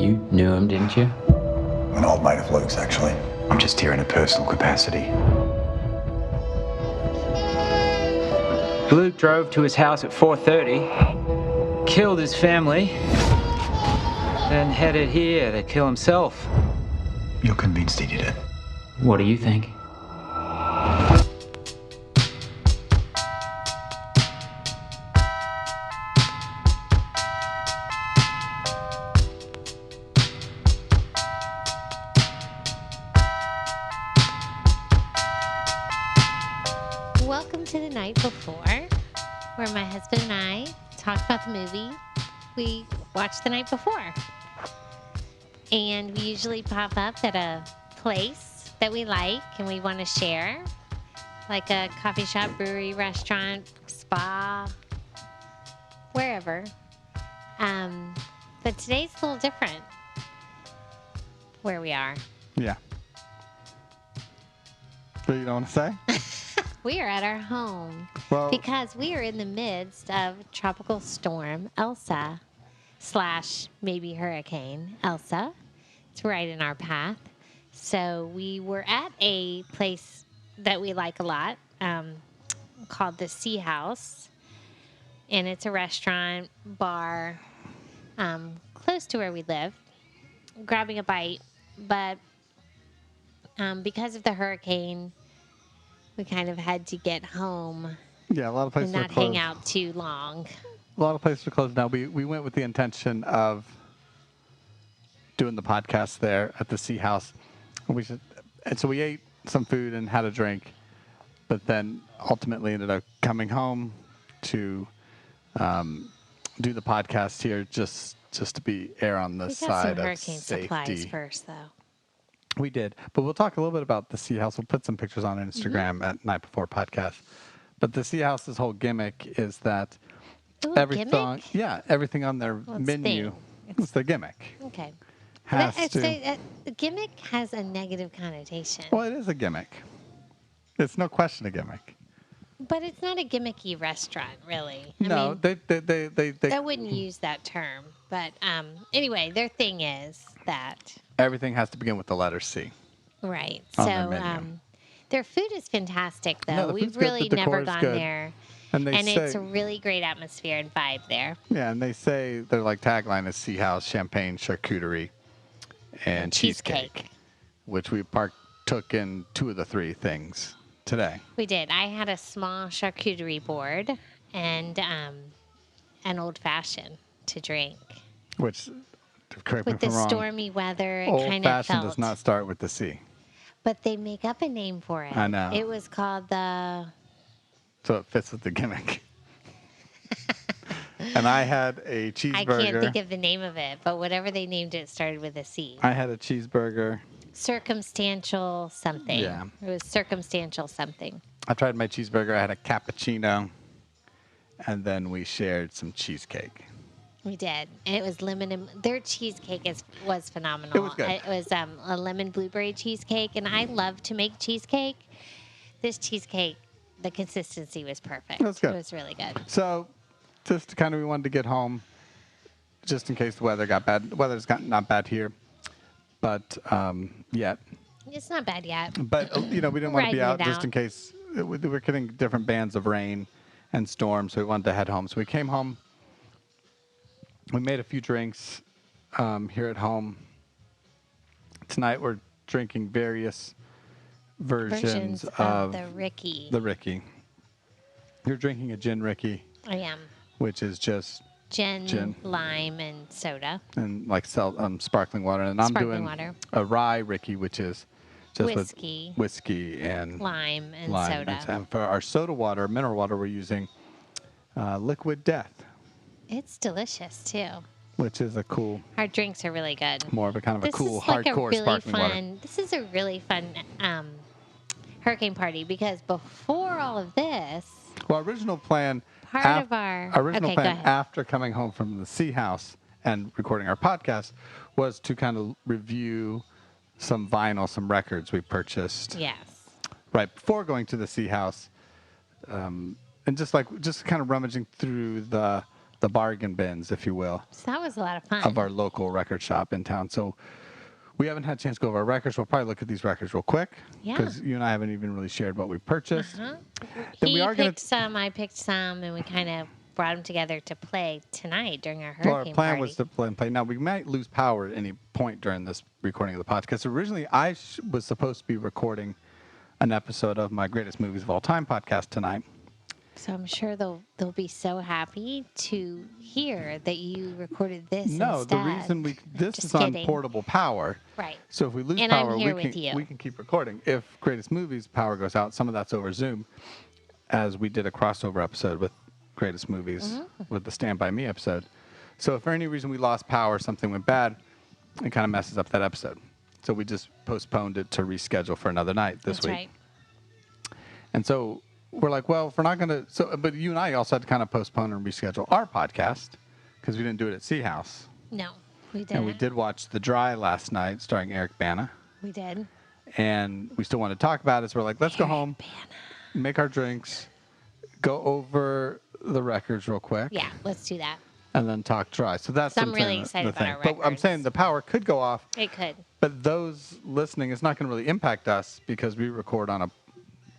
You knew him, didn't you? An old mate of Luke's, actually. I'm just here in a personal capacity. Luke drove to his house at 4:30, killed his family, then headed here to kill himself. You're convinced he did it? What do you think? Welcome to the night before, where my husband and I talk about the movie we watched the night before. And we usually pop up at a place that we like and we want to share, like a coffee shop, brewery, restaurant, spa, wherever. But today's a little different where we are. Yeah. What you don't want to say? We are at our home because we are in the midst of Tropical Storm Elsa / maybe Hurricane Elsa. It's right in our path. So we were at a place that we like a lot called the Sea House. And it's a restaurant, bar, close to where we live, grabbing a bite. But because of the hurricane, we kind of had to get home. Yeah, a lot of places and not are closed. hang out too long. A lot of places are closed now. We went with the intention of doing the podcast there at the Sea House. And so we ate some food and had a drink, but then ultimately ended up coming home to do the podcast here just to err on the side of safety. We got some hurricane supplies first, though. We did. But we'll talk a little bit about the Sea House. We'll put some pictures on Instagram at Night Before Podcast. But the Sea House's whole gimmick is that everything on their menu, it's the gimmick. Okay. The gimmick has a negative connotation. Well, it is a gimmick. It's no question a gimmick. But it's not a gimmicky restaurant, really. I wouldn't use that term. But anyway, their thing is that everything has to begin with the letter C. Right. On their menu. Their food is fantastic, though. No, We've really never gone there. And it's a really great atmosphere and vibe there. Yeah, and they say their tagline is Sea House, champagne, charcuterie, and cheesecake, which we partook in 2 of the 3 things today. We did. I had a small charcuterie board and an old-fashioned to drink. Which, correct me if I'm wrong, with the stormy weather, it kind of felt. Old-fashioned does not start with the C. But they make up a name for it. I know. It was called the... So it fits with the gimmick. And I had a cheeseburger. I can't think of the name of it, but whatever they named it started with a C. I had a cheeseburger. Circumstantial something. Yeah. It was circumstantial something. I tried my cheeseburger. I had a cappuccino. And then we shared some cheesecake. We did. And it was lemon and their cheesecake was phenomenal. It was good. It was a lemon blueberry cheesecake, and I love to make cheesecake. This cheesecake, the consistency was perfect. It was good. It was really good. So just we wanted to get home just in case the weather got bad. The weather's not bad here, but yet. It's not bad yet. But, we didn't want to be out just in case. We're getting different bands of rain and storm, so we wanted to head home. So we came home. We made a few drinks here at home. Tonight we're drinking various versions of the Ricky. The Ricky. You're drinking a gin Ricky. I am. Which is just gin, lime, and soda. And sparkling water. And I'm doing a rye Ricky, which is just whiskey and lime and soda. And for our soda water, mineral water, we're using Liquid Death. It's delicious, too. Which is a cool... Our drinks are really good. More of a kind of a cool, hardcore sparkling water. This is a really fun hurricane party because before all of this... Well, original plan after coming home from the Sea House and recording our podcast was to kind of review some vinyl, some records we purchased. Yes. Right before going to the Sea House. And just kind of rummaging through the the bargain bins, if you will, So that was a lot of fun. of our local record shop in town. So we haven't had a chance to go over our records. We'll probably look at these records real quick. Yeah. Because you and I haven't even really shared what we purchased. Then He we are picked some, I picked some, and we kind of brought them together to play tonight during our hurricane Well, our plan party. was to play. Now, we might lose power at any point during this recording of the podcast. Originally, I was supposed to be recording an episode of my Greatest Movies of All Time podcast tonight. So I'm sure they'll be so happy to hear that you recorded this No, instead. the reason this Just is on kidding. portable power. Right. So if we lose And I'm power, here we with you. can keep recording. If Greatest Movies power goes out, some of that's over Zoom, as we did a crossover episode with Greatest Movies with the Stand By Me episode. So if for any reason we lost power, something went bad, it kind of messes up that episode. So we just postponed it to reschedule for another night this That's week. right. And so we're like, well, if we're not going to, but you and I also had to kind of postpone and reschedule our podcast because we didn't do it at Sea House. No, we didn't. And we did watch The Dry last night, starring Eric Bana. We did. And we still want to talk about it. So we're like, let's go home, make our drinks, go over the records real quick. Yeah, let's do that. And then talk Dry. So that's So I'm what I'm really saying, excited the about thing. our But I'm records. saying the power could go off. It could. But those listening, it's not going to really impact us because we record on a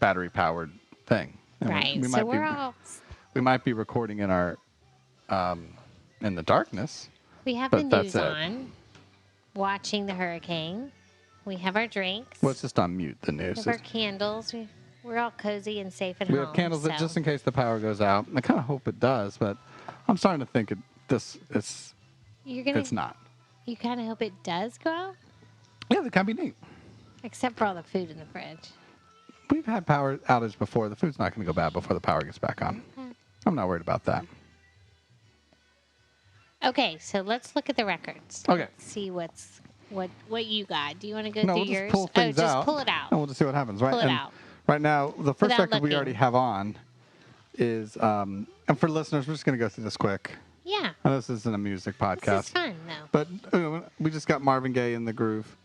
battery-powered thing. And Right. We So might we might be recording in our in the darkness. we have but the that's news it. on, watching the hurricane. We have our drinks. Well, it's just on mute, the We news. have our candles. We're all cozy and safe at We home. have candles that so just in case the power goes out. I kind of hope it does, but I'm starting to think it's you're gonna. not. You kind of hope it does go out, Yeah, that can be neat. except for all the food in the fridge. We've had power outage before. The food's not going to go bad before the power gets back on. I'm not worried about that. Okay, so let's look at the records. Okay. Let's see what you got. Do you want to go No, through we'll just yours? pull things just out. pull it out. And we'll just see what happens, right? Pull it And out. Right now, the first Without record we looking. already have on is, and for listeners, we're just going to go through this quick. Yeah. I know this isn't a music podcast. This is fun, though. But we just got Marvin Gaye in the Groove.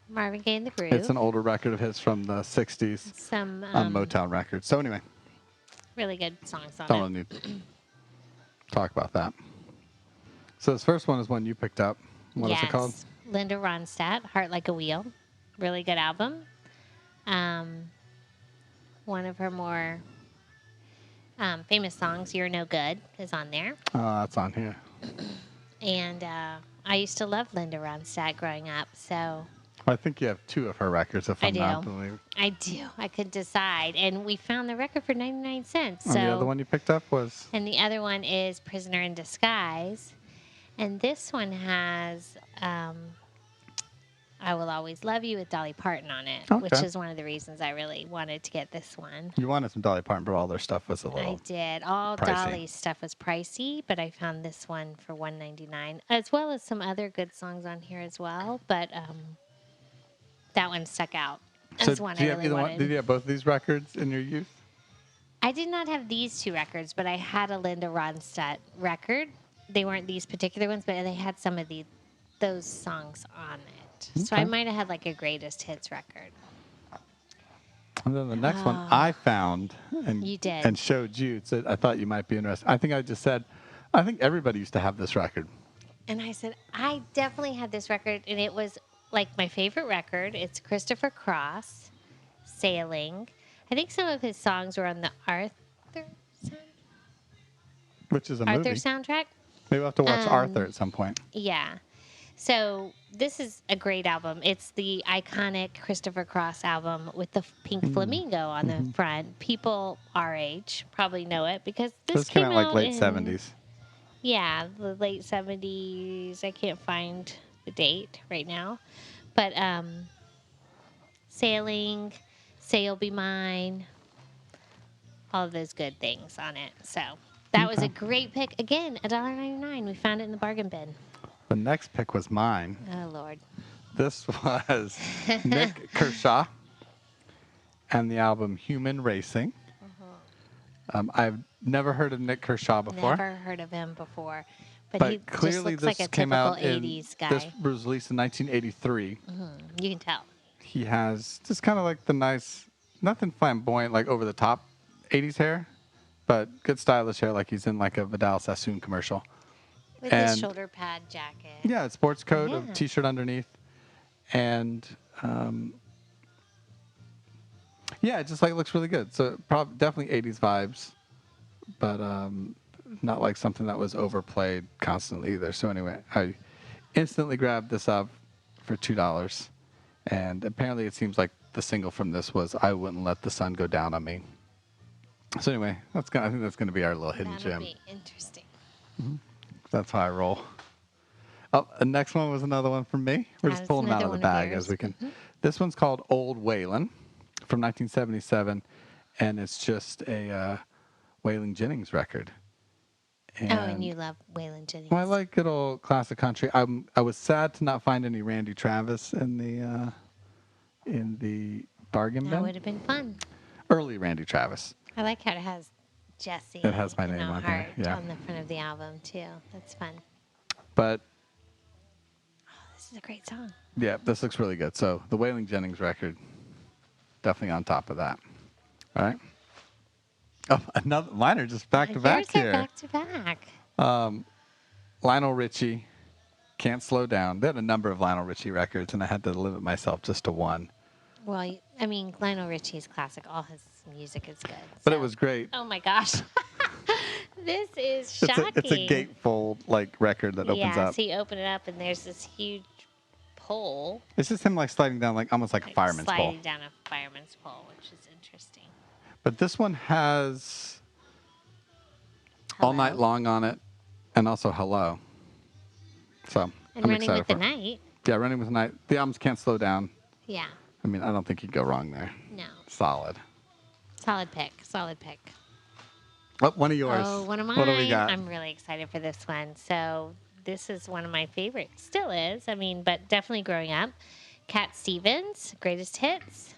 Marvin Gaye and the Groove. It's an older record of his from the 60s Some on Motown Records. So anyway, really good songs on don't it. need to talk about that. So this first one is one you picked up. What is it called? Linda Ronstadt, Heart Like a Wheel. Really good album. One of her more famous songs, You're No Good, is on there. Oh, that's on here. And I used to love Linda Ronstadt growing up, so I think you have two of her records, if I I'm not do. believing. I do. I could decide. And we found the record for 99 cents. And the other one you picked up was? And the other one is Prisoner in Disguise. And this one has I Will Always Love You with Dolly Parton on it, which Okay. is one of the reasons I really wanted to get this one. You wanted some Dolly Parton, but all their stuff was a I little. did. All pricey. Dolly's stuff was pricey, but I found this one for $1.99, as well as some other good songs on here as well. But that one stuck out. That's one I really wanted. Did you have both of these records in your youth? I did not have these two records, but I had a Linda Ronstadt record. They weren't these particular ones, but they had some of those songs on it. So I Okay. might have had like a greatest hits record. And then the next one I found and You did. and showed you. So I thought you might be interested. I think I just said, I think everybody used to have this record. And I said, I definitely had this record, and it was like my favorite record. It's Christopher Cross, Sailing. I think some of his songs were on the Arthur Which is a movie. soundtrack. Maybe we'll have to watch Arthur at some point. Yeah. So this is a great album. It's the iconic Christopher Cross album with the pink flamingo on the front. People our age probably know it because this Came out like late in, 70s. Yeah, the late 70s. I can't find the date right now. But Sailing, Say You'll Be Mine, all of those good things on it. So that was a great pick. Again, $1.99. We found it in the bargain bin. The next pick was mine. Oh, Lord. This was Nick Kershaw and the album Human Racing. I've never heard of Nick Kershaw before. Never heard of him before. But he just clearly looks like a this came typical out in, 80s guy. this was released in 1983. You can tell. He has just kind of like the nice, nothing flamboyant, like over the top 80s hair. but good stylish hair, like he's in like a Vidal Sassoon commercial. With his shoulder pad jacket. Yeah, it's sports coat, Yeah. a t-shirt underneath, and yeah, it just like looks really good. So definitely 80s vibes, but not like something that was overplayed constantly either. So anyway, I instantly grabbed this up for $2, and apparently it seems like the single from this was "I Wouldn't Let the Sun Go Down on Me." So anyway, I think that's gonna be our little hidden That'll gem. be interesting. That's how I roll. Oh, the next one was another one from me. We're just pulling them out of the bag as we can. This one's called "Old Waylon" from 1977, and it's just a Waylon Jennings record. And you love Waylon Jennings. Well, I like good old classic country. I was sad to not find any Randy Travis in the bargain bin. That would have been fun. Early Randy Travis. I like how it has Jesse. It has my and name a on heart there. Yeah. on the front of the album too. That's fun. But This is a great song. yeah, this looks really good. So the Waylon Jennings record, definitely on top of that. All right. Oh, another mine are just back to back here. Back to back. Lionel Richie, "Can't Slow Down." They had a number of Lionel Richie records, and I had to limit myself just to one. Well, I mean, Lionel Richie's classic. All his music is good. But so. it was great. Oh my gosh. This is shocking. It's a gatefold like record that opens up. So you open it up and there's this huge pole. It's just him like sliding down like almost like a fireman's pole. Sliding down a fireman's pole, which is interesting. But this one has Hello. "All Night Long" on it, and also "Hello." So And I'm Running excited with the for it. Night. Yeah, "Running with the Night." The albums "Can't Slow Down." Yeah. I mean, I don't think you'd go wrong there. No. Solid. Solid pick. Solid pick. Oh, one of yours. Oh, one of mine. What do we got? I'm really excited for this one. So this is one of my favorites. Still is. I mean, but definitely growing up. Cat Stevens, Greatest Hits.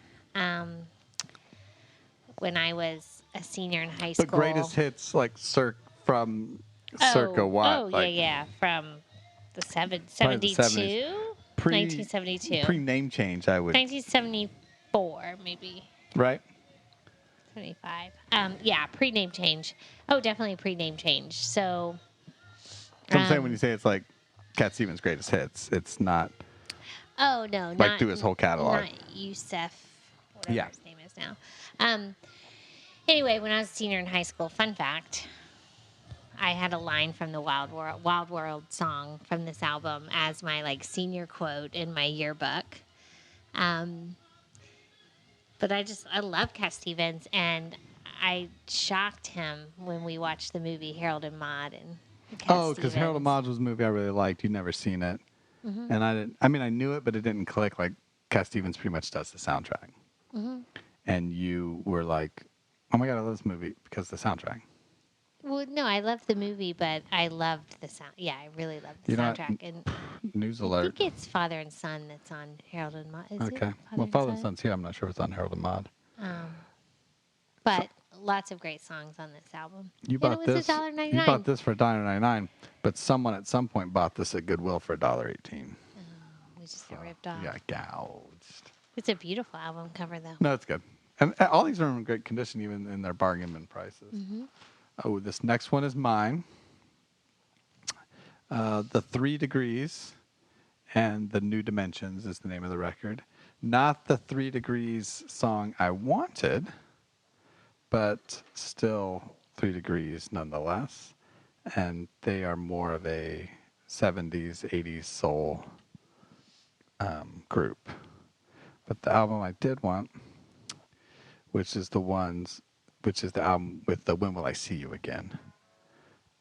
When I was a senior in high school. The greatest hits, like circa what? Oh, like, yeah. From the Probably the 72? 70s. 1972. Pre-name change, I would. 1974, maybe. Right? 75. Yeah, pre-name change. Oh, definitely pre-name change. So I'm saying when you say it's like Cat Stevens' greatest hits, it's not oh no, like not through his whole catalog. Not Yusef, whatever Yeah. his name is now. Anyway, when I was a senior in high school, fun fact, I had a line from the Wild World song from this album as my like senior quote in my yearbook. But I love Cat Stevens, and I shocked him when we watched the movie Harold and Maude and Cat Because Harold and Maude was a movie I really liked. You'd never seen it. Mm-hmm. And I didn't. I mean, I knew it, but it didn't click. Like Cat Stevens pretty much does the soundtrack. Mm-hmm. And you were like, "Oh my god, I love this movie because of the soundtrack." Well, no, I loved the movie, but I loved the sound. Yeah, I really loved the soundtrack. And News I alert. think it's Father and Son that's on Harold and Maude. Is Okay. It Well, Father and Son's here. I'm not sure if it's on Harold and Maude. But lots of great songs on this album. You And bought it was this. $1.99. You bought this for $1.99, but someone at some point bought this at Goodwill for $1.18. We just got ripped off. You got gouged. It's a beautiful album cover, though. No, it's good. And all these are in great condition, even in their bargain bin prices. Mm-hmm. Oh, this next one is mine. The 3 Degrees and the New Dimensions is the name of the record. Not the 3 Degrees song I wanted, but still 3 Degrees nonetheless. And they are more of a 70s, 80s soul group. But the album I did want, which is the album with the "When Will I See You Again,"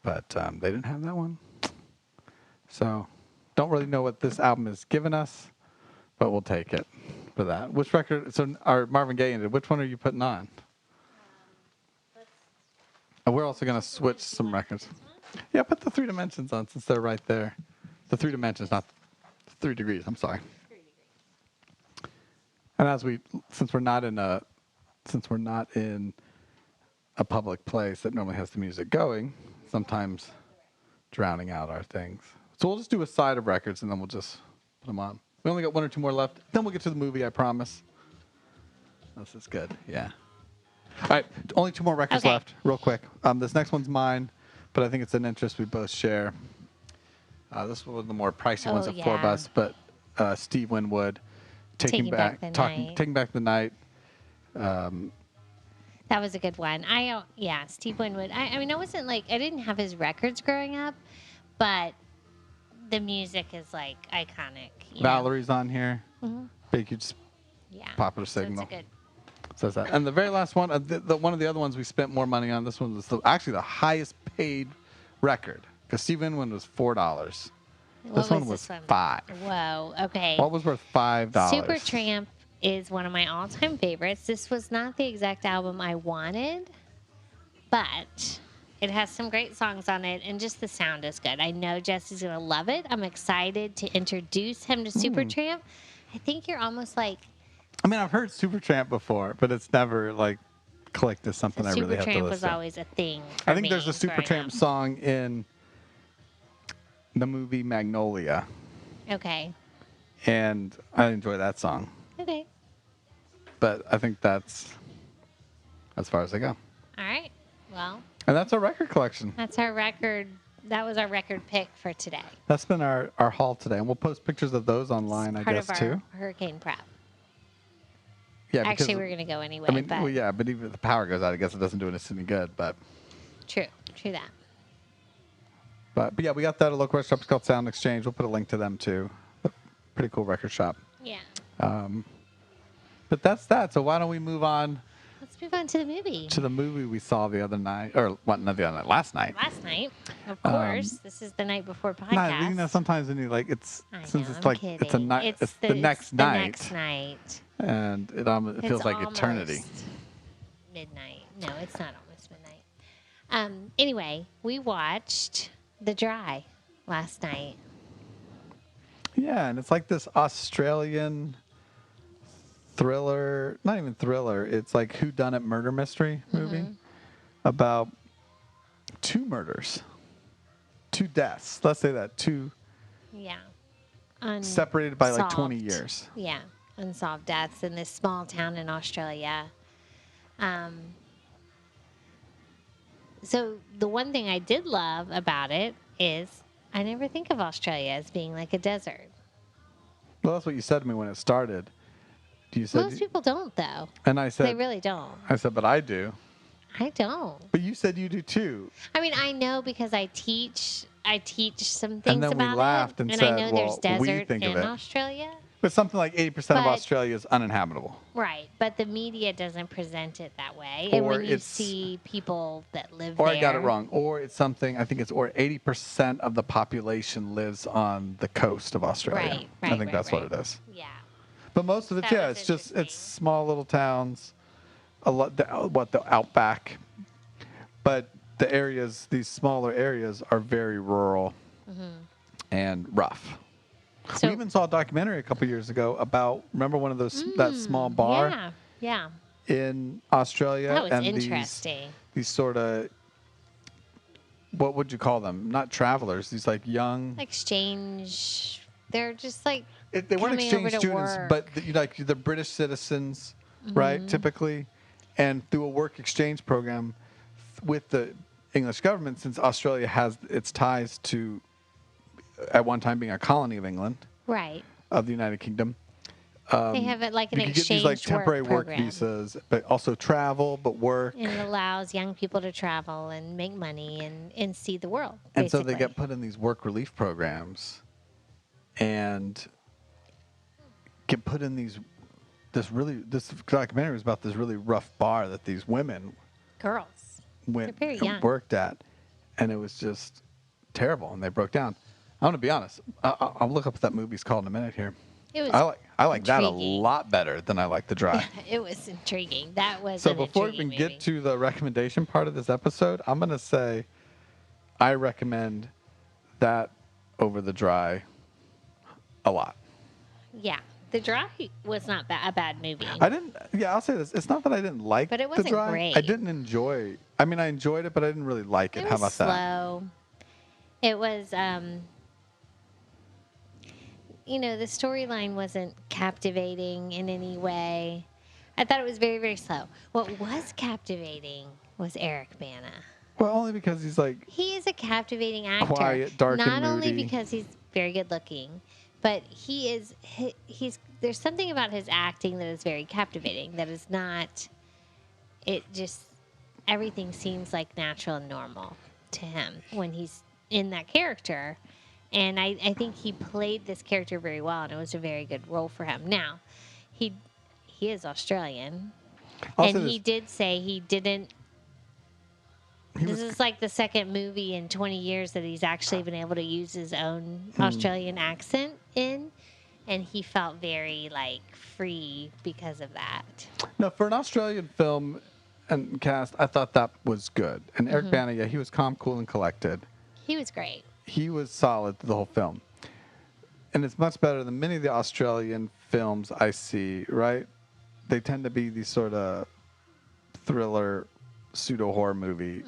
but they didn't have that one, so don't really know what this album has given us, but we'll take it for that. Which record? So our Marvin Gaye ended. Which one are you putting on? And we're also going to switch some records. Yeah, put the 3 Dimensions on since they're right there. The 3 Dimensions, not 3 Degrees. I'm sorry. And since we're not in a public place that normally has the music going, sometimes drowning out our things. So we'll just do a side of records and then we'll just put them on. We only got 1 or 2 more left. Then we'll get to the movie, I promise. This is good. Yeah. All right, only 2 more records Okay. left, real quick. This next one's mine, but I think it's an interest we both share. This was one of the more pricey ones at 4 bucks, but Steve Winwood, Taking Back the Night. That was a good one. Steve Winwood. I mean, I didn't have his records growing up, but the music is like iconic. Valerie's on here. Mm-hmm. Big, huge, popular signal. So it's a good. Says that. And the very last one, one of the other ones we spent more money on, this one was actually the highest paid record because Steve Winwood was $4. This one was $5. Whoa. Okay. What was worth $5? Supertramp is one of my all-time favorites. This was not the exact album I wanted, but it has some great songs on it, and just the sound is good. I know Jesse's going to love it. I'm excited to introduce him to Supertramp. I think you're almost like... I mean, I've heard Supertramp before, but it's never, like, clicked as something I really have to listen to. Supertramp was always a thing for I think there's a Supertramp song in the movie Magnolia. Okay. And I enjoy that song. Okay. But I think that's as far as I go. All right. Well. And that's our record collection. That's our record. That was our record pick for today. That's been our haul today. And we'll post pictures of those online, I guess, too. Part of our hurricane prep. Yeah, actually, we're going to go anyway. I mean, but even if the power goes out, I guess it doesn't do us any good. But True that. But yeah, we got that at a local record shop. It's called Sound Exchange. We'll put a link to them, too. Pretty cool record shop. Yeah. But that's that. So why don't we move on? Let's move on to the movie. To the movie we saw the other night, or what? Not the other night. Last night. Last night, of course. This is the night before podcast. No, sometimes when you like it's kidding. It's a night. It's the next the night. Next night. And it feels like eternity. Midnight. No, it's not almost midnight. Anyway, we watched The Dry last night. Yeah, and it's like this Australian thriller, not even thriller, it's like whodunit murder mystery movie about 2 murders, 2 deaths. Let's say that, 2 separated by like 20 years. Yeah, unsolved deaths in this small town in Australia. So the one thing I did love about it is I never think of Australia as being like a desert. Well, that's what you said to me when it started. Most people don't, though. And I said... They really don't. I said, but I do. I don't. But you said you do, too. I mean, I know because I teach some things about it. And then we laughed and said, I know there's desert in Australia. But something like 80% of Australia is uninhabitable. Right. But the media doesn't present it that way. And when you see people that live there... Or I got it wrong. Or it's something, I think it's, or 80% of the population lives on the coast of Australia. Right. I think that's what it is. Yeah. But most of it, it's small little towns, the outback. But the areas, these smaller areas, are very rural and rough. So, we even saw a documentary a couple years ago about, remember one of those, that small bar? Yeah. In Australia. That was and interesting. These sort of, what would you call them? Not travelers, these like young. Exchange. They're just like, they weren't exchange students, but the British citizens, right, typically, and through a work exchange program with the English government, since Australia has its ties to, at one time being a colony of England, right, of the United Kingdom. They have it like an exchange get these like temporary work visas, but also travel, but work. And it allows young people to travel and make money and see the world. And so they get put in these work relief programs, and get put in this documentary was about this really rough bar that these girls worked at, and it was just terrible, and they broke down. I'm gonna be honest. I'll look up what that movie's called in a minute here. I like that a lot better than I like The Dry. It was intriguing. That was so. Before we even get to the recommendation part of this episode, I'm gonna say I recommend that over The Dry a lot. Yeah. The Dry was not a bad movie. I'll say this. It's not that I didn't like The Dry. But it wasn't great. I didn't enjoy. I mean, I enjoyed it, but I didn't really like it. How about that? Slow. It was, the storyline wasn't captivating in any way. I thought it was very, very slow. What was captivating was Eric Bana. Well, only because he's like He is a captivating actor. quiet, dark, Not and only moody. because he's very good looking, but he's there's something about his acting that is very captivating. That is not. It just everything seems like natural and normal to him when he's in that character, and I think he played this character very well, and it was a very good role for him. Now, he is Australian, Also, and he did say he didn't. This is like the second movie in 20 years that he's actually been able to use his own Australian accent in, and he felt very like free because of that. No, for an Australian film and cast, I thought that was good. And Eric Bana, yeah, he was calm, cool, and collected. He was great. He was solid through the whole film. And it's much better than many of the Australian films I see, right? They tend to be these sort of thriller, pseudo-horror movie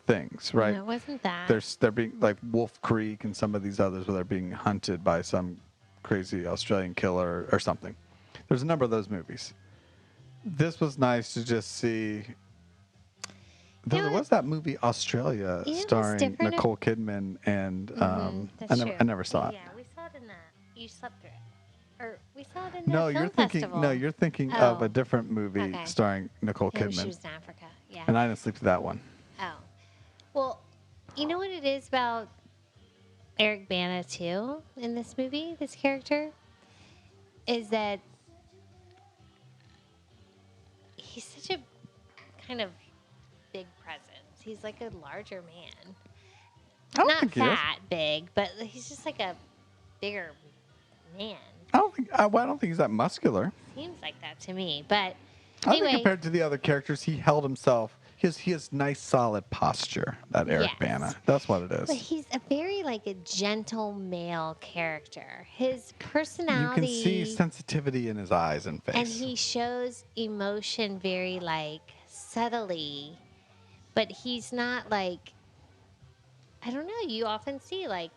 things, right? No, it wasn't that. They're being like Wolf Creek and some of these others where they're being hunted by some crazy Australian killer or something. There's a number of those movies. This was nice to just see. There was that movie Australia starring Nicole Kidman and I never saw it. Yeah, we saw it in the. You slept through it, or we saw it in the film festival. No, you're thinking of a different movie starring Nicole Kidman. She was in Africa. Yeah. And I didn't sleep through that one. Oh, well, you know what it is about Eric Bana too in this movie, this character, is that he's such a kind of big presence. He's like a larger man. Not fat, big, but he's just like a bigger man. I don't think he's that muscular. Seems like that to me, but I anyway, think compared to the other characters, he held himself. He has nice, solid posture. That Eric Bana. That's what it is. But he's a very like a gentle male character. His personality. You can see sensitivity in his eyes and face. And he shows emotion very like subtly, but he's not like. I don't know. You often see like,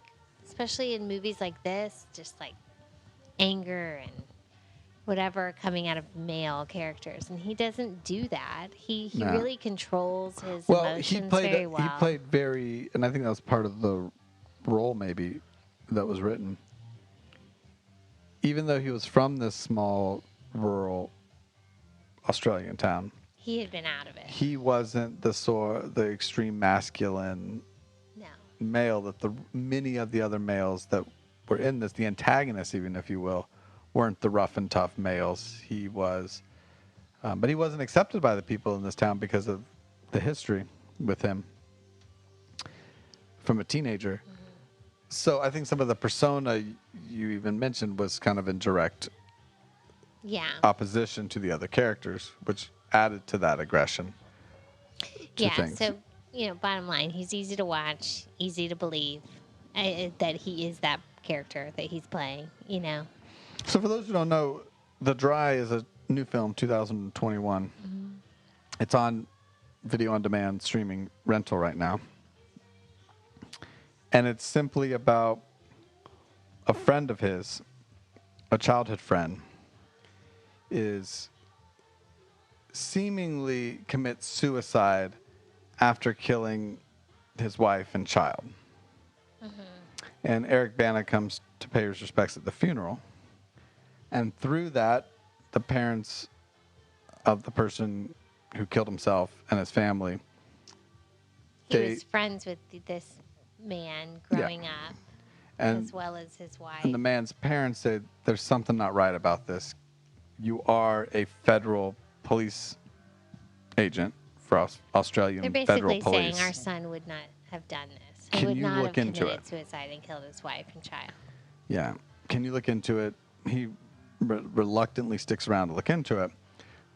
especially in movies like this, just like anger and whatever coming out of male characters, and he doesn't do that. He really controls his emotions very well. He played very, and I think that was part of the role maybe that was written. Even though he was from this small rural Australian town, he had been out of it. He wasn't the extreme masculine male that many of the other males that were in this, the antagonists even, if you will, weren't the rough and tough males. He was, but he wasn't accepted by the people in this town because of the history with him from a teenager. Mm-hmm. So I think some of the persona you even mentioned was kind of in direct opposition to the other characters, which added to that aggression. So, bottom line, he's easy to watch, easy to believe that he is that character that he's playing, So for those who don't know, The Dry is a new film, 2021. Mm-hmm. It's on video on demand streaming rental right now. And it's simply about a friend of his, a childhood friend, is seemingly commits suicide after killing his wife and child. Mm-hmm. And Eric Bana comes to pay his respects at the funeral. And through that, the parents of the person who killed himself and his family. He was friends with this man growing up, as well as his wife. And the man's parents said, there's something not right about this. You are a federal police agent for Australian federal police. They're basically saying our son would not have done this. He would not have committed suicide and killed his wife and child. Yeah. Can you look into it? He reluctantly sticks around to look into it.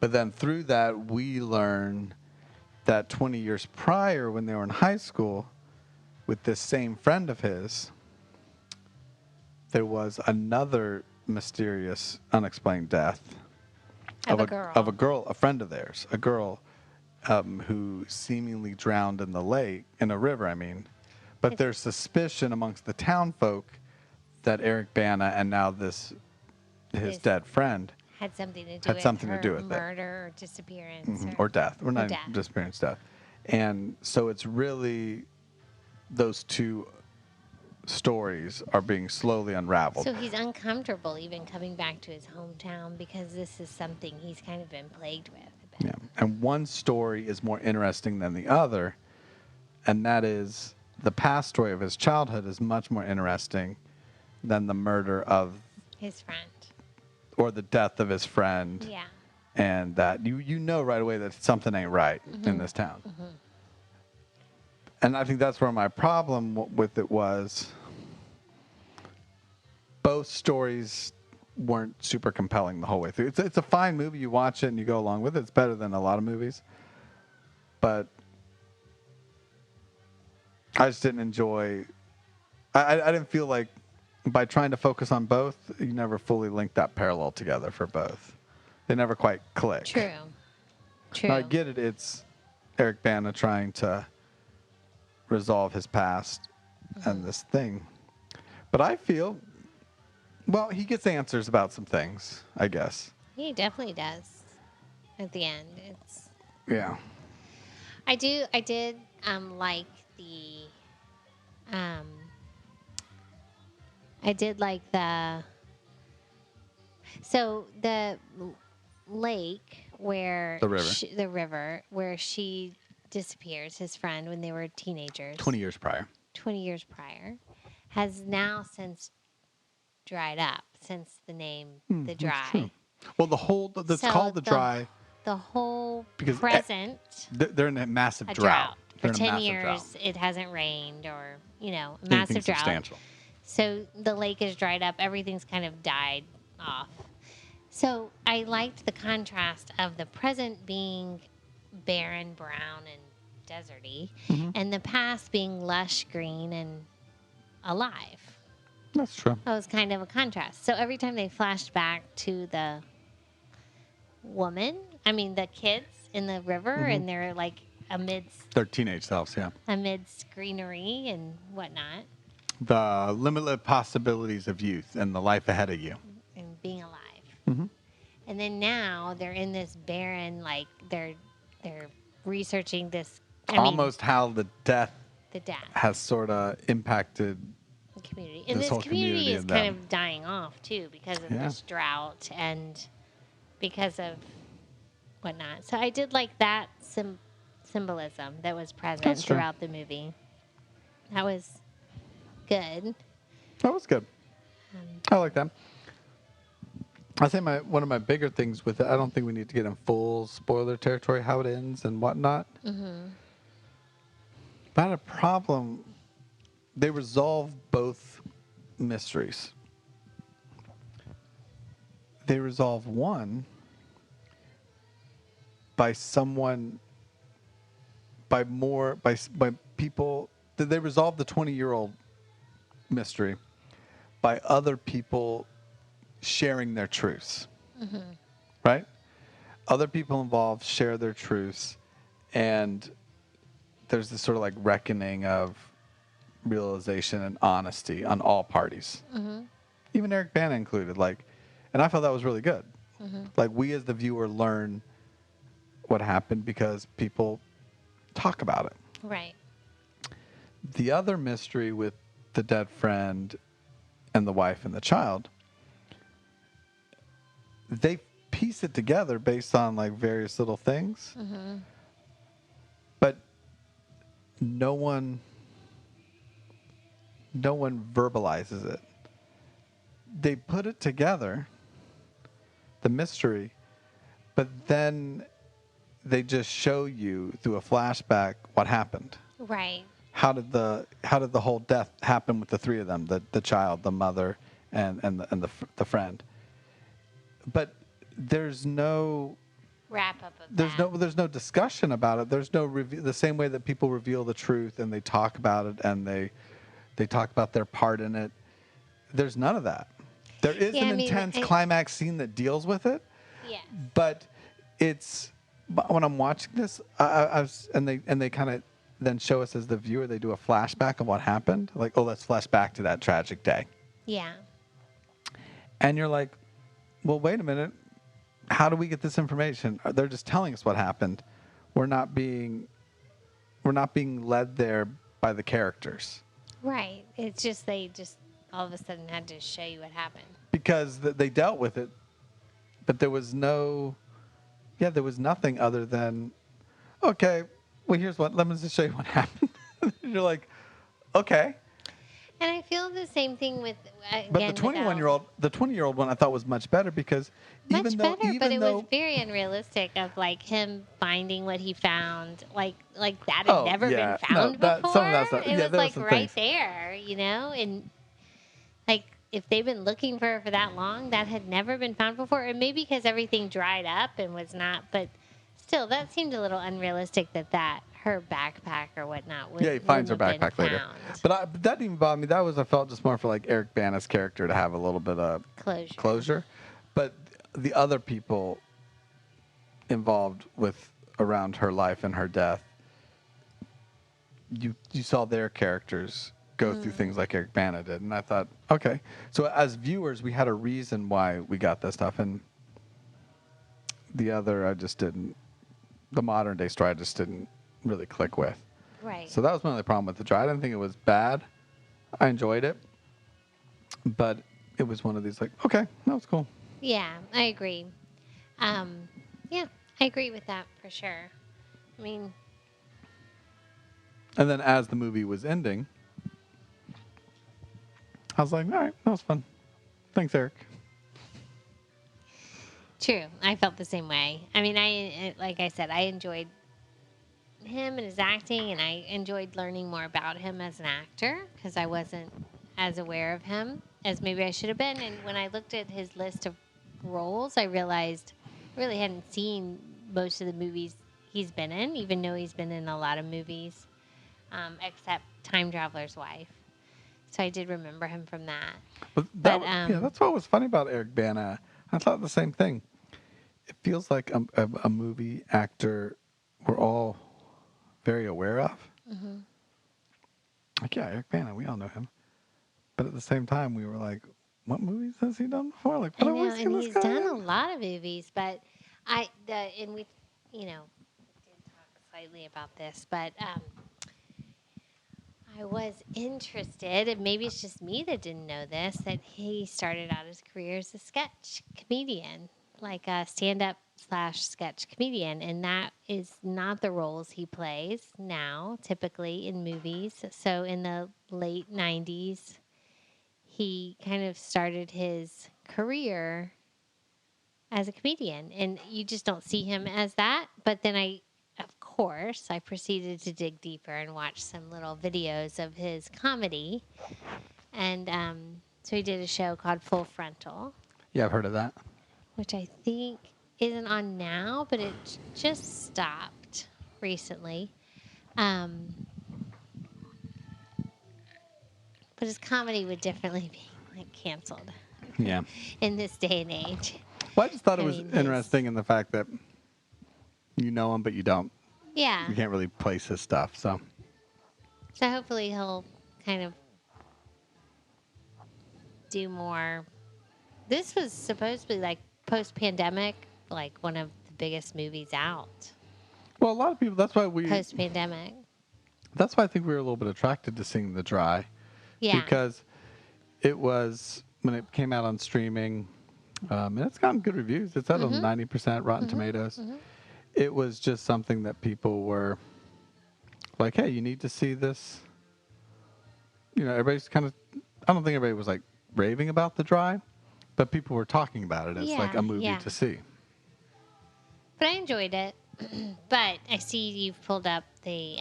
But then through that, we learn that 20 years prior, when they were in high school, with this same friend of his, there was another mysterious, unexplained death of a girl, a friend of theirs, a girl who seemingly drowned in a river, I mean. But there's suspicion amongst the town folk that Eric Bana and now his dead friend had something to do had with something her to do with murder or disappearance or death. Or not death. disappearance, death. And so it's really those two stories are being slowly unraveled. So he's uncomfortable even coming back to his hometown because this is something he's kind of been plagued with a bit. Yeah. And one story is more interesting than the other, and that is the past story of his childhood is much more interesting than the murder of His friend. or the death of his friend. Yeah. And that you know right away that something ain't right in this town. And I think that's where my problem with it was. Both stories weren't super compelling the whole way through. It's a fine movie. You watch it and you go along with it. It's better than a lot of movies. But I just didn't enjoy... I didn't feel like by trying to focus on both, you never fully linked that parallel together for both. They never quite click. True. Now, I get it. It's Eric Bana trying to resolve his past and this thing. But I feel, well, he gets answers about some things, I guess. He definitely does. At the end, it's. Yeah. I did like the. I did like the. So the lake where The river. where she disappears, his friend, when they were teenagers. 20 years prior. 20 years prior, has now since dried up since the name the Dry. Well, that's called the Dry. The whole Because present. They're in a massive A drought. For They're in a 10 massive years, drought. it hasn't rained or, a Anything massive drought. substantial. So the lake is dried up. Everything's kind of died off. So I liked the contrast of the present being barren, brown, and deserty, and the past being lush, green, and alive. That's true. That was kind of a contrast. So every time they flashed back to the the kids in the river, and they're like amidst Their teenage selves, yeah. greenery and whatnot, The limitless possibilities of youth and the life ahead of you. and being alive. And then now they're in this barren, like they're researching this. Almost how the death The death. has sort of impacted. The community. And This this whole community community is and kind them. of dying off too because of Yeah. this drought and because of whatnot. So I did like that symbolism that was present That's true. throughout the movie. That was good. That was good. I like that. I think one of my bigger things with it, I don't think we need to get in full spoiler territory, how it ends and whatnot. But I had a problem. They resolved both mysteries. They resolved one by people. They resolved the 20-year-old mystery by other people sharing their truths. Right? Other people involved share their truths, and there's this sort of like reckoning of realization and honesty on all parties. Even Eric Bana included. And I felt that was really good. Like, we as the viewer learn what happened because people talk about it. Right. The other mystery with the dead friend and the wife and the child, they piece it together based on like various little things. But no one verbalizes it. They put it together, the mystery, but then they just show you through a flashback what happened. Right. How did the whole death happen with the three of them, the child, the mother, and the friend? But there's no Wrap up of there's no discussion about it. There's no the same way that people reveal the truth and they talk about it and they talk about their part in it. There's none of that. There is an intense climax scene that deals with it. Yes. But when I'm watching this, they kind of then show us as the viewer. They do a flashback of what happened. Like, oh, let's flash back to that tragic day. Yeah. And you're like, well, wait a minute. how do we get this information? They're just telling us what happened. We're not being led there by the characters. Right. It's just they just all of a sudden had to show you what happened. Because they dealt with it, but there was nothing other than, okay, well, let me just show you what happened. You're like, okay. And I feel the same thing with, again, But the 20-year-old one I thought was much better because but it was very unrealistic of like him finding what he found, like that had never been found before. Some of that stuff, it was like right things. there, and like if they've been looking for it for that long, that had never been found before, and maybe because everything dried up and was not, but still, that seemed a little unrealistic that her backpack or whatnot would. Yeah, he finds her backpack later. But that didn't even bother me. I felt just more for like Eric Bana's character to have a little bit of closure. But the other people involved around her life and her death, you saw their characters go through things like Eric Bana did, and I thought, okay. So as viewers, we had a reason why we got this stuff, and the other I just didn't. The modern day story I just didn't really click with. Right. So that was my only problem with the dry. I didn't think it was bad. I enjoyed it. But it was one of these like, okay, that was cool. Yeah, I agree. I agree with that for sure. I mean. And then as the movie was ending, I was like, all right, that was fun. Thanks, Eric. True. I felt the same way. I mean, like I said, I enjoyed him and his acting, and I enjoyed learning more about him as an actor because I wasn't as aware of him as maybe I should have been. And when I looked at his list of roles, I realized I really hadn't seen most of the movies he's been in, even though he's been in a lot of movies, except Time Traveler's Wife. So I did remember him from that. But that's what was funny about Eric Bana. I thought the same thing. It feels like a movie actor we're all very aware of. Mm-hmm. Like, yeah, Eric Bana, we all know him. But at the same time, we were like, what movies has he done before? Like, what I know, and he's done a lot of movies, but we did talk slightly about this, but I was interested, and maybe it's just me that didn't know this, that he started out his career as a sketch comedian, like a stand-up / sketch comedian, and that is not the roles he plays now, typically in movies. So in the late 90s, he kind of started his career as a comedian, and you just don't see him as that. But then I proceeded to dig deeper and watch some little videos of his comedy, and so he did a show called Full Frontal. Yeah, I've heard of that. Which I think isn't on now, but it just stopped recently. But his comedy would definitely be like canceled. Yeah. In this day and age. Well, I just thought it was interesting in the fact that you know him, but you don't. Yeah. You can't really place his stuff, so. So hopefully he'll kind of do more. This was supposed to be like post-pandemic, like one of the biggest movies out. Well, a lot of people, that's why post-pandemic. That's why I think we were a little bit attracted to seeing The Dry. Yeah. Because it was, when it came out on streaming, and it's gotten good reviews. It's at 90% Rotten Tomatoes. Mm-hmm. It was just something that people were like, hey, you need to see this. You know, everybody's kind of, I don't think everybody was like raving about The Dry, but people were talking about it as like a movie to see. But I enjoyed it. But I see you've pulled up the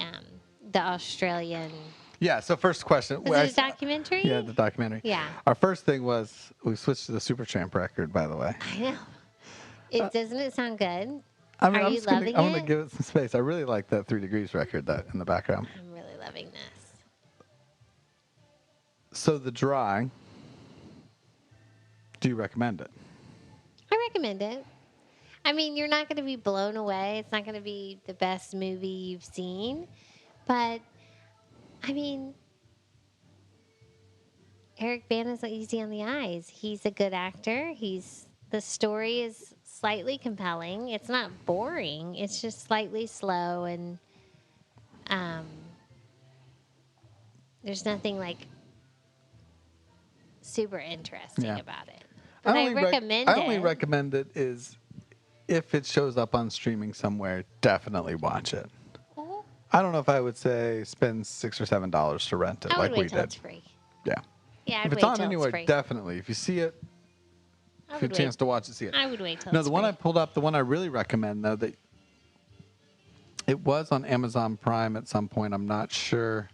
Australian. Yeah, so first question. Was it a documentary? Yeah, the documentary. Yeah. Our first thing was, we switched to the Supertramp record, by the way. I know. Doesn't it sound good? I mean, Are you loving it? I'm going to give it some space. I really like that 3 Degrees record that in the background. I'm really loving this. So The Dry, do you recommend it? I recommend it. I mean, you're not going to be blown away. It's not going to be the best movie you've seen. But, I mean, Eric Bana's easy on the eyes. He's a good actor. The story is slightly compelling. It's not boring. It's just slightly slow, and there's nothing like super interesting about it. But I recommend it. I only recommend it is if it shows up on streaming somewhere, definitely watch it. Mhm. I don't know if I would say spend $6 or $7 to rent it I like would we wait till did. it's free. Yeah. Yeah, I'd If it's wait on till anywhere, it's free. definitely. If you see it, if you have a chance to watch it, see it. I would wait till No, it's the one free. I pulled up, the one I really recommend, though, that it was on Amazon Prime at some point. I'm not sure.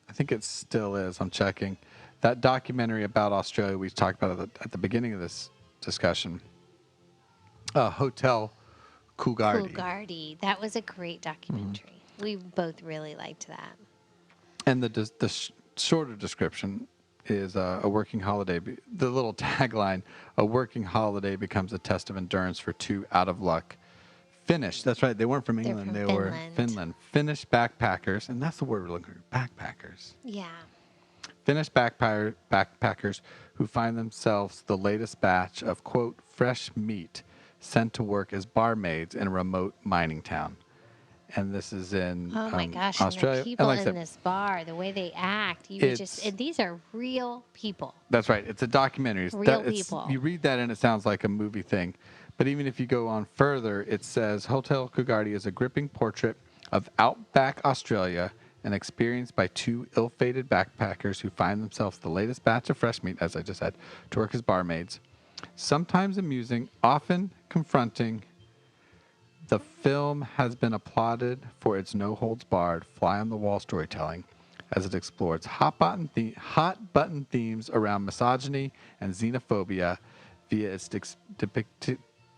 I think it still is. I'm checking. That documentary about Australia we talked about at the beginning of this discussion. Hotel Coolgardie. Coolgardie. That was a great documentary. We both really liked that. And the shorter description is a working holiday. The little tagline, a working holiday becomes a test of endurance for two out-of-luck Finnish. That's right. They weren't from England. They were Finland. Finnish backpackers. And that's the word we're looking for. Backpackers. Yeah. Finnish backpackers who find themselves the latest batch of, quote, fresh meat sent to work as barmaids in a remote mining town. And this is in Oh my gosh! Australia. And the people like in this bar, the way they act, you would just. And these are real people. That's right. It's a documentary. Real people. You read that and it sounds like a movie thing. But even if you go on further, it says Hotel Coolgardie is a gripping portrait of outback Australia, an experience by two ill-fated backpackers who find themselves the latest batch of fresh meat, as I just said, to work as barmaids. Sometimes amusing, often confronting. The film has been applauded for its no-holds-barred, fly-on-the-wall storytelling as it explores hot-button themes around misogyny and xenophobia via its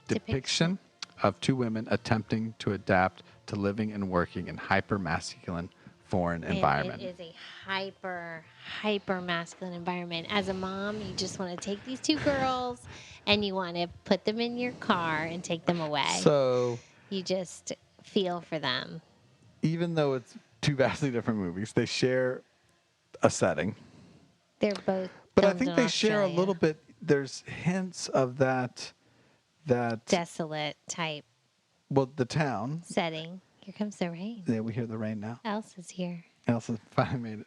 depiction of two women attempting to adapt to living and working in hyper-masculine foreign environment. It is a hyper masculine environment. As a mom, you just want to take these two girls and you want to put them in your car and take them away. So you just feel for them. Even though it's two vastly different movies, they share a setting. They're both But I think they share a little bit. There's hints of that desolate type. Well, the town setting. Here comes the rain. Yeah, we hear the rain now. Elsa's here. Elsa finally made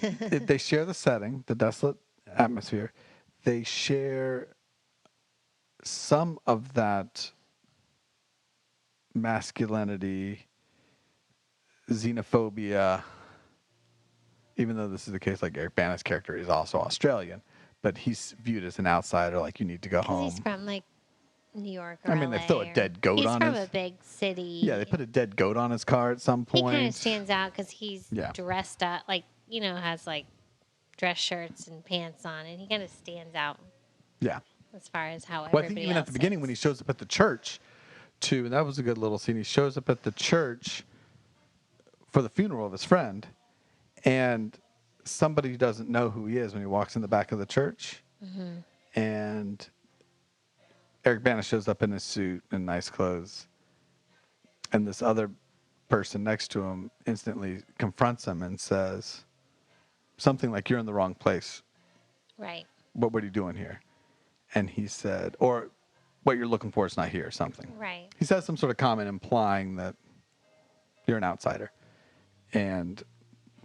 it. They share the setting, the desolate atmosphere. They share some of that masculinity, xenophobia, even though this is the case, like Eric Bana's character is also Australian, but he's viewed as an outsider, like you need to go home. He's from like New York or I mean, LA, they throw a dead goat on his... He's from a big city. Yeah, they put a dead goat on his car at some point. He kind of stands out because he's dressed up, like, you know, has like dress shirts and pants on, and he kind of stands out. Yeah. As far as how I think even at the beginning when he shows up at the church, too, and that was a good little scene. He shows up at the church for the funeral of his friend, and somebody doesn't know who he is when he walks in the back of the church. Mm-hmm. And Eric Bana shows up in his suit and nice clothes, and this other person next to him instantly confronts him and says something like, "You're in the wrong place. Right. What are you doing here?" And he said, or "What you're looking for is not here," or something. Right. He says some sort of comment implying that you're an outsider. And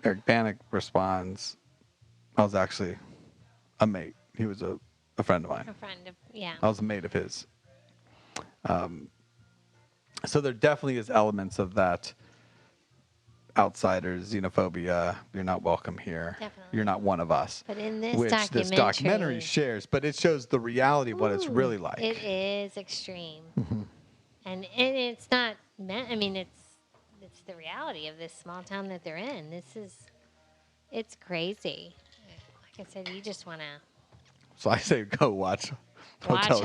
Eric Bana responds, "I was actually a mate. He was a friend of mine. A friend of, yeah. I was a mate of his." So there definitely is elements of that outsiders, xenophobia, you're not welcome here. Definitely. You're not one of us. But in this which this documentary shares, but it shows the reality of what it's really like. It is extreme. Mm-hmm. And it's not meant, I mean, it's the reality of this small town that they're in. It's crazy. Like I said, you just want to... So I say go watch Hotel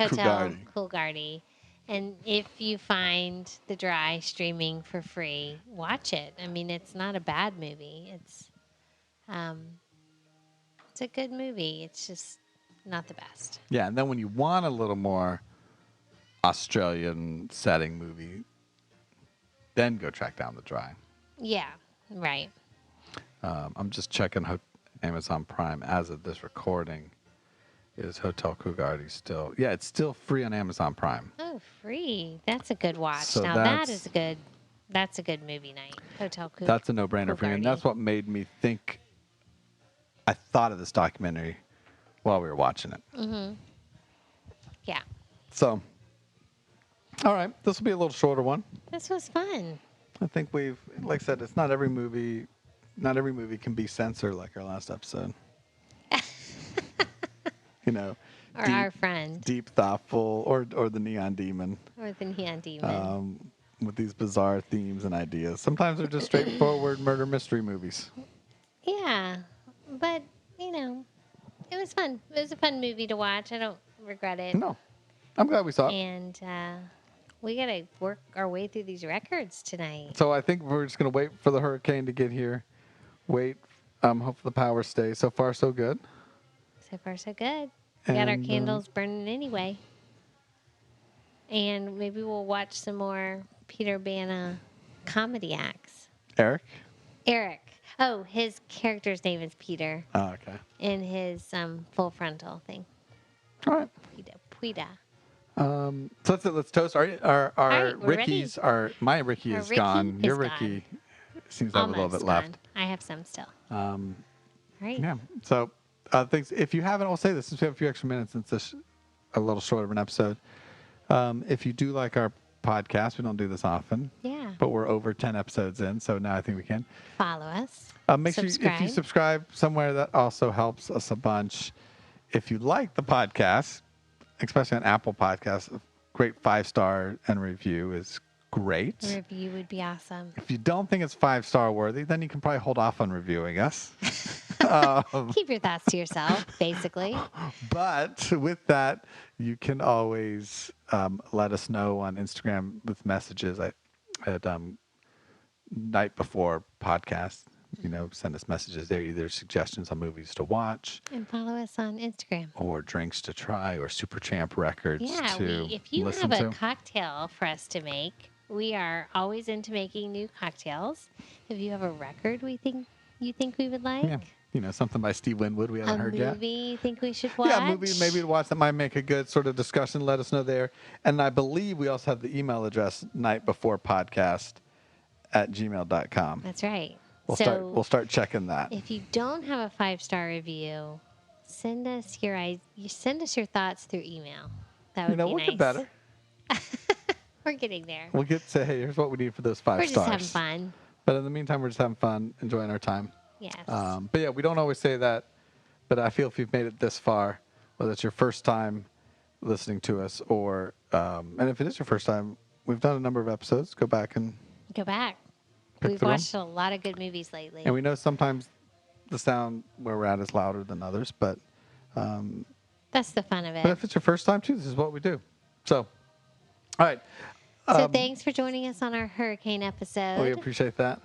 Coolgardie. And if you find The Dry streaming for free, watch it. I mean, it's not a bad movie. It's a good movie. It's just not the best. Yeah, and then when you want a little more Australian setting movie, then go track down The Dry. Yeah, right. I'm just checking Amazon Prime as of this recording. is Hotel Coolgardie still? Yeah, it's still free on Amazon Prime. Oh, free. That's a good watch. So now that is a good. That's a good movie night. Hotel Coolgardie. That's a no-brainer for me, and that's what made me think. I thought of this documentary while we were watching it. Mm-hmm. Yeah. So, all right, this will be a little shorter one. This was fun. I think we've, like I said, it's not every movie. Not every movie can be censored like our last episode. You know. Or our friend. Deep, thoughtful, or the Neon Demon. Or the Neon Demon. With these bizarre themes and ideas. Sometimes they're just straightforward murder mystery movies. Yeah, but, you know, it was fun. It was a fun movie to watch. I don't regret it. No. I'm glad we saw it. And we got to work our way through these records tonight. So I think we're just going to wait for the hurricane to get here. Wait. Hope the power stays. So far, so good. So far, so good. We got our candles burning anyway. And maybe we'll watch some more Peter Bana comedy acts. Eric? Oh, his character's name is Peter. Oh, okay. In his Full Frontal thing. All right. Puida. So that's it. Let's toast. Our right, Ricky's my Ricky is gone. Your Ricky seems to have a little bit left. I have some still. Right. Yeah. So things. If you haven't, I'll say this since we have a few extra minutes, since this is a little short of an episode. If you do like our podcast, we don't do this often. Yeah. But we're over 10 episodes in, so now I think we can. Follow us. Make sure if you subscribe somewhere, that also helps us a bunch. If you like the podcast, especially on Apple Podcasts, a great 5-star and review is great. A review would be awesome. If you don't think it's 5-star worthy, then you can probably hold off on reviewing us. Keep your thoughts to yourself, basically. But with that, you can always let us know on Instagram with messages at Night Before Podcast. You know, send us messages there, either suggestions on movies to watch. And follow us on Instagram. Or drinks to try, or Super Champ records to listen to. If you have a cocktail for us to make, we are always into making new cocktails. If you have a record you think we would like. Yeah. You know, something by Steve Winwood we haven't heard yet. A movie you think we should watch? Yeah, a movie maybe to watch that might make a good sort of discussion. Let us know there. And I believe we also have the email address, nightbeforepodcast@gmail.com. That's right. We'll start checking that. If you don't have a 5-star review, send us your thoughts through email. That would be nice. We'll get better. We're getting there. We'll get to, hey, here's what we need for those 5 stars. We're just having fun. But in the meantime, we're just having fun, enjoying our time. Yes. But yeah, we don't always say that. But I feel if you've made it this far, whether it's your first time listening to us or, and if it is your first time, we've done a number of episodes. Go back. We've watched a lot of good movies lately. And we know sometimes the sound where we're at is louder than others, but that's the fun of it. But if it's your first time too, this is what we do. So, all right. So thanks for joining us on our hurricane episode. We appreciate that.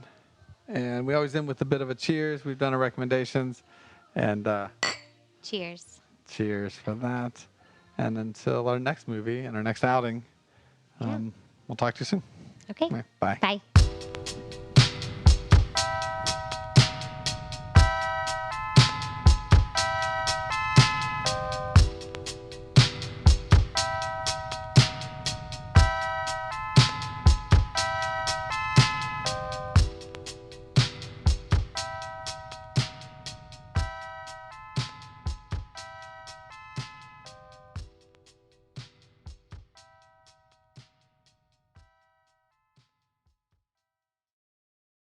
And we always end with a bit of a cheers. We've done our recommendations. And cheers. Cheers for that. And until our next movie and our next outing, we'll talk to you soon. Okay. Bye. Bye.